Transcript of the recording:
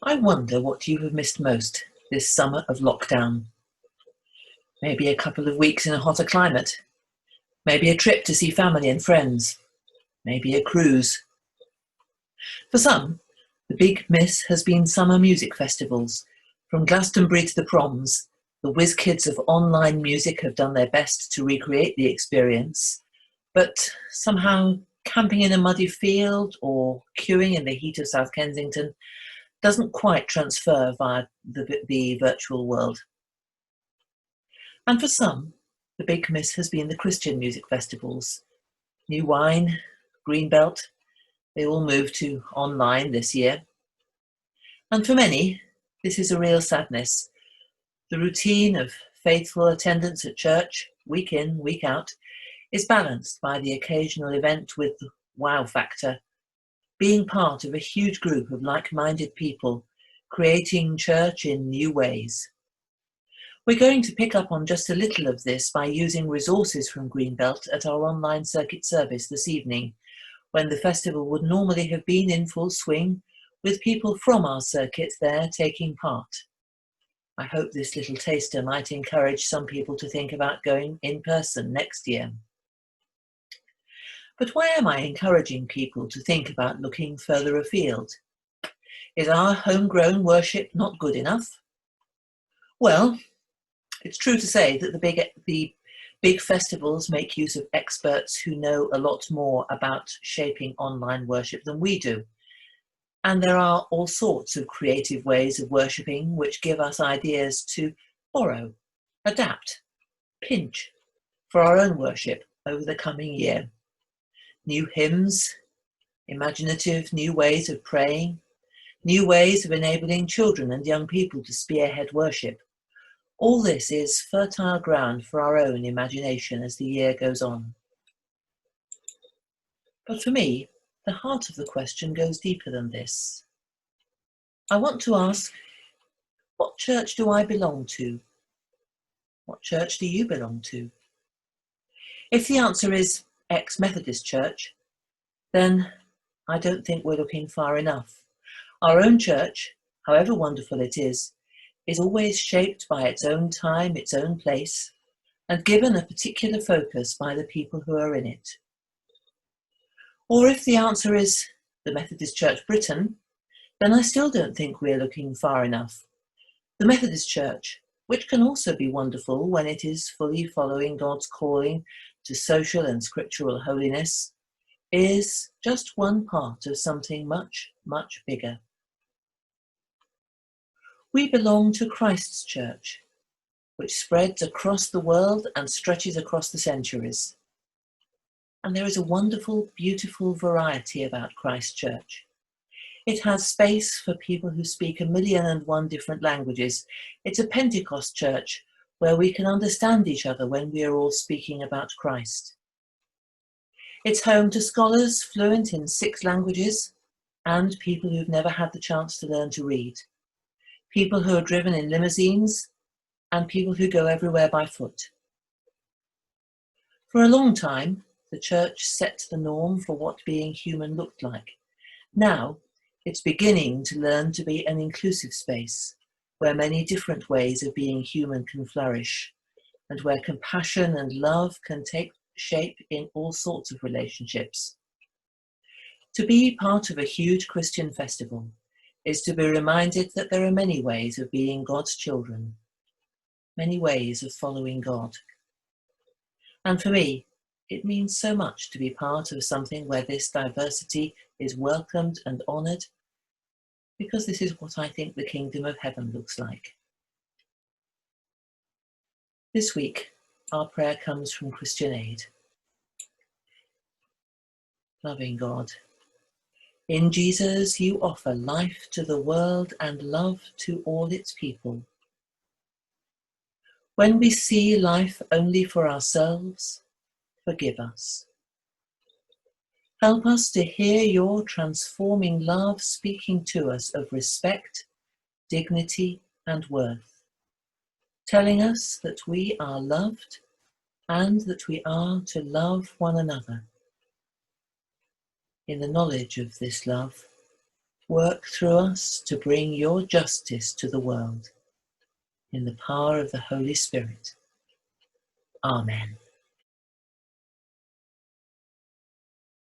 I wonder what you have missed most this summer of lockdown. Maybe a couple of weeks in a hotter climate. Maybe a trip to see family and friends. Maybe a cruise. For some, the big miss has been summer music festivals. From Glastonbury to the proms, the whiz kids of online music have done their best to recreate the experience, but somehow camping in a muddy field or queuing in the heat of South Kensington doesn't quite transfer via the virtual world. And for some, the big miss has been the Christian music festivals. New Wine, Greenbelt, they all moved to online this year. And for many, this is a real sadness. The routine of faithful attendance at church, week in, week out, is balanced by the occasional event with the wow factor, being part of a huge group of like-minded people, creating church in new ways. We're going to pick up on just a little of this by using resources from Greenbelt at our online circuit service this evening, when the festival would normally have been in full swing, with people from our circuit there taking part. I hope this little taster might encourage some people to think about going in person next year. But why am I encouraging people to think about looking further afield? Is our homegrown worship not good enough? Well, it's true to say that the big festivals make use of experts who know a lot more about shaping online worship than we do. And there are all sorts of creative ways of worshipping which give us ideas to borrow, adapt, pinch for our own worship over the coming year. New hymns, imaginative new ways of praying, new ways of enabling children and young people to spearhead worship. All this is fertile ground for our own imagination as the year goes on. But for me, the heart of the question goes deeper than this. I want to ask, what church do I belong to? What church do you belong to? If the answer is ex-Methodist Church, then I don't think we're looking far enough. Our own church, however wonderful it is always shaped by its own time, its own place, and given a particular focus by the people who are in it. Or if the answer is the Methodist Church Britain, then I still don't think we're looking far enough. The Methodist Church, which can also be wonderful when it is fully following God's calling to social and scriptural holiness, is just one part of something much, much bigger. We belong to Christ's Church, which spreads across the world and stretches across the centuries. And there is a wonderful, beautiful variety about Christ's Church. It has space for people who speak 1,000,001 different languages. It's a Pentecost church where we can understand each other when we are all speaking about Christ. It's home to scholars fluent in 6 languages and people who've never had the chance to learn to read. People who are driven in limousines and people who go everywhere by foot. For a long time, the church set the norm for what being human looked like. Now, it's beginning to learn to be an inclusive space where many different ways of being human can flourish and where compassion and love can take shape in all sorts of relationships. To be part of a huge Christian festival is to be reminded that there are many ways of being God's children, many ways of following God. And for me, it means so much to be part of something where this diversity is welcomed and honoured, because this is what I think the kingdom of heaven looks like. This week, our prayer comes from Christian Aid. Loving God, in Jesus you offer life to the world and love to all its people. When we see life only for ourselves, forgive us. Help us to hear your transforming love speaking to us of respect, dignity, and worth, telling us that we are loved and that we are to love one another. In the knowledge of this love, Work through us to bring your justice to the world. In the power of the Holy Spirit. Amen.